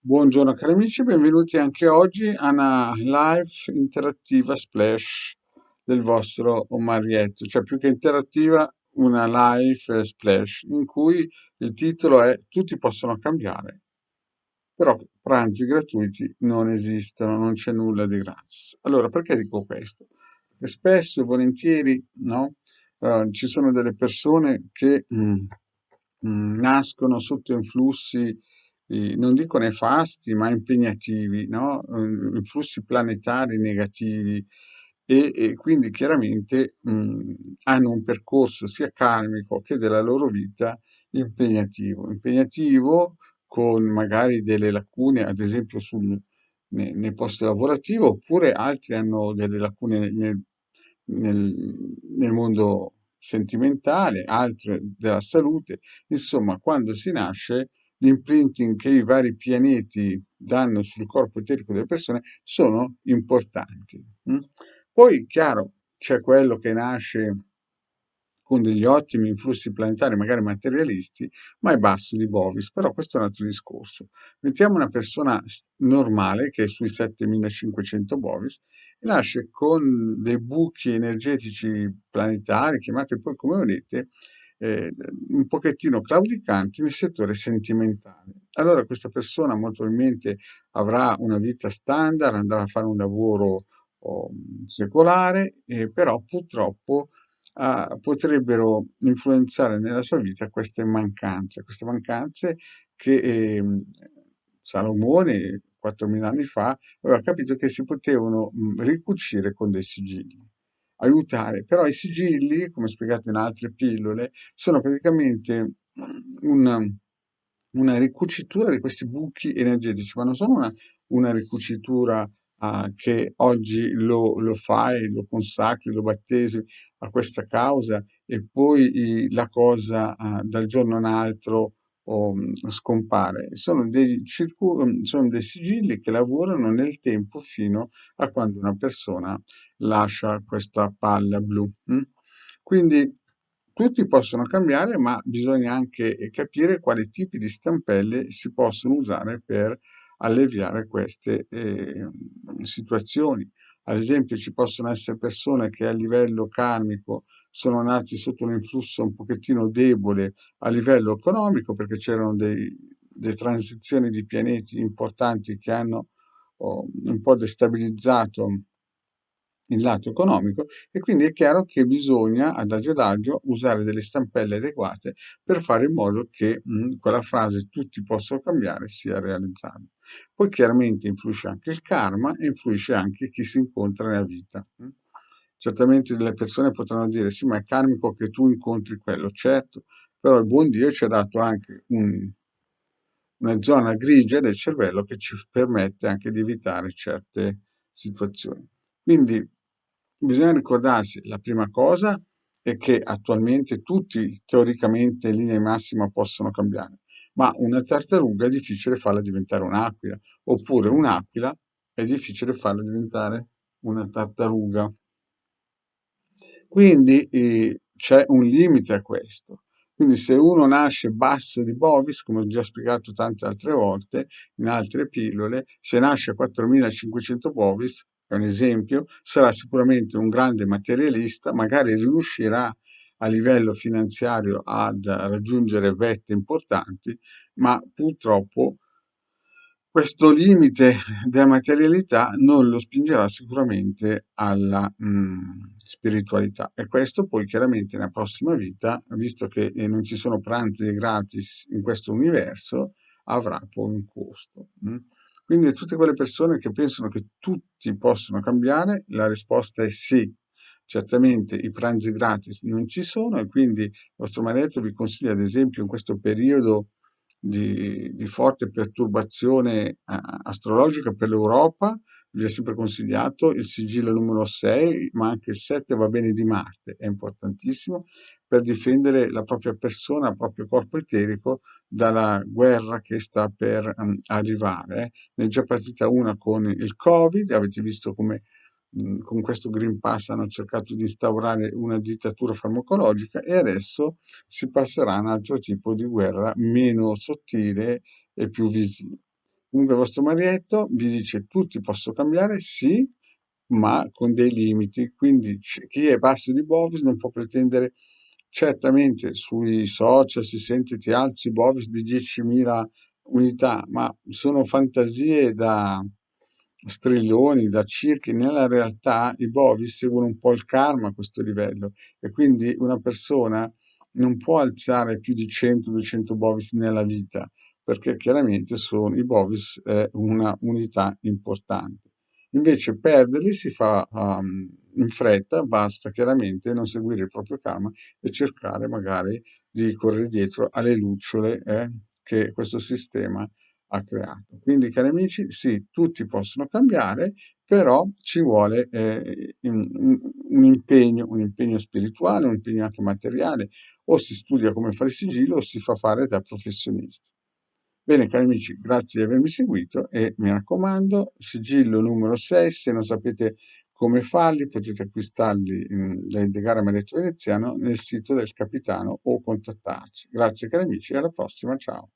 Buongiorno cari amici, benvenuti anche oggi a una live interattiva splash del vostro Marietto, cioè più che interattiva una live splash in cui il titolo è Tutti possono cambiare, però pranzi gratuiti non esistono, non c'è nulla di gratis. Allora, perché dico questo? Perché spesso e volentieri, no? Ci sono delle persone che nascono sotto influssi, non dico nefasti, ma impegnativi, no? Influssi planetari negativi e quindi chiaramente hanno un percorso sia karmico che della loro vita impegnativo con magari delle lacune, ad esempio nel posto lavorativo, oppure altri hanno delle lacune nel mondo sentimentale, altre della salute. Insomma, quando si nasce, l'imprinting che i vari pianeti danno sul corpo eterico delle persone sono importanti. Poi, chiaro, c'è quello che nasce con degli ottimi influssi planetari, magari materialisti, ma è basso di Bovis, però questo è un altro discorso. Mettiamo una persona normale che è sui 7500 Bovis e nasce con dei buchi energetici planetari, chiamate poi come volete, un pochettino claudicanti nel settore sentimentale. Allora questa persona molto probabilmente avrà una vita standard, andrà a fare un lavoro secolare, però purtroppo potrebbero influenzare nella sua vita queste mancanze che Salomone 4.000 anni fa aveva capito che si potevano ricucire con dei sigilli, aiutare. Però i sigilli, come spiegato in altre pillole, sono praticamente una, una ricucitura di questi buchi energetici, ma non sono una ricucitura che oggi lo fai, lo consacri, lo battesi a questa causa e poi la cosa dal giorno in altro scompare. Sono dei sigilli che lavorano nel tempo fino a quando una persona lascia questa palla blu. Quindi tutti possono cambiare, ma bisogna anche capire quali tipi di stampelle si possono usare per alleviare queste situazioni. Ad esempio, ci possono essere persone che a livello karmico sono nati sotto un influsso un pochettino debole a livello economico perché c'erano delle transizioni di pianeti importanti che hanno un po' destabilizzato il lato economico e quindi è chiaro che bisogna adagio usare delle stampelle adeguate per fare in modo che quella frase tutti possono cambiare sia realizzabile. Poi chiaramente influisce anche il karma e influisce anche chi si incontra nella vita. Certamente delle persone potranno dire sì, ma è karmico che tu incontri quello, certo, però il buon Dio ci ha dato anche una zona grigia del cervello che ci permette anche di evitare certe situazioni. Quindi bisogna ricordarsi, la prima cosa è che attualmente tutti teoricamente in linea di massima possono cambiare, ma una tartaruga è difficile farla diventare un'aquila, oppure un'aquila è difficile farla diventare una tartaruga. Quindi c'è un limite a questo. Quindi se uno nasce basso di Bovis, come ho già spiegato tante altre volte in altre pillole, se nasce a 4500 Bovis, è un esempio, sarà sicuramente un grande materialista, magari riuscirà a livello finanziario ad raggiungere vette importanti, ma purtroppo questo limite della materialità non lo spingerà sicuramente alla spiritualità e questo poi chiaramente nella prossima vita, visto che non ci sono pranzi gratis in questo universo, avrà poi un costo. Quindi a tutte quelle persone che pensano che tutti possono cambiare, la risposta è sì. Certamente i pranzi gratis non ci sono e quindi il vostro maretto vi consiglia ad esempio in questo periodo di forte perturbazione astrologica per l'Europa, vi è sempre consigliato il sigillo numero 6, ma anche il 7 va bene di Marte, è importantissimo per difendere la propria persona, il proprio corpo eterico dalla guerra che sta per arrivare. Ne è già partita una con il Covid, avete visto come con questo Green Pass hanno cercato di instaurare una dittatura farmacologica e adesso si passerà a un altro tipo di guerra meno sottile e più visibile. Comunque il vostro Marietto vi dice tutti posso cambiare, sì, ma con dei limiti. Quindi chi è basso di Bovis non può pretendere, certamente sui social si sente ti alzi Bovis di 10.000 unità, ma sono fantasie da strilloni, da circhi. Nella realtà i Bovis seguono un po' il karma a questo livello e quindi una persona non può alzare più di 100-200 Bovis nella vita, perché chiaramente i Bovis è una unità importante. Invece perderli si fa in fretta, basta chiaramente non seguire il proprio karma e cercare magari di correre dietro alle lucciole che questo sistema ha creato. Quindi, cari amici, sì, tutti possono cambiare, però ci vuole un impegno spirituale, un impegno anche materiale, o si studia come fare il sigillo o si fa fare da professionisti. Bene, cari amici, grazie di avermi seguito e mi raccomando, sigillo numero 6, se non sapete come farli potete acquistarli da Indegare Maledetto Veneziano nel sito del capitano o contattarci. Grazie cari amici e alla prossima, ciao.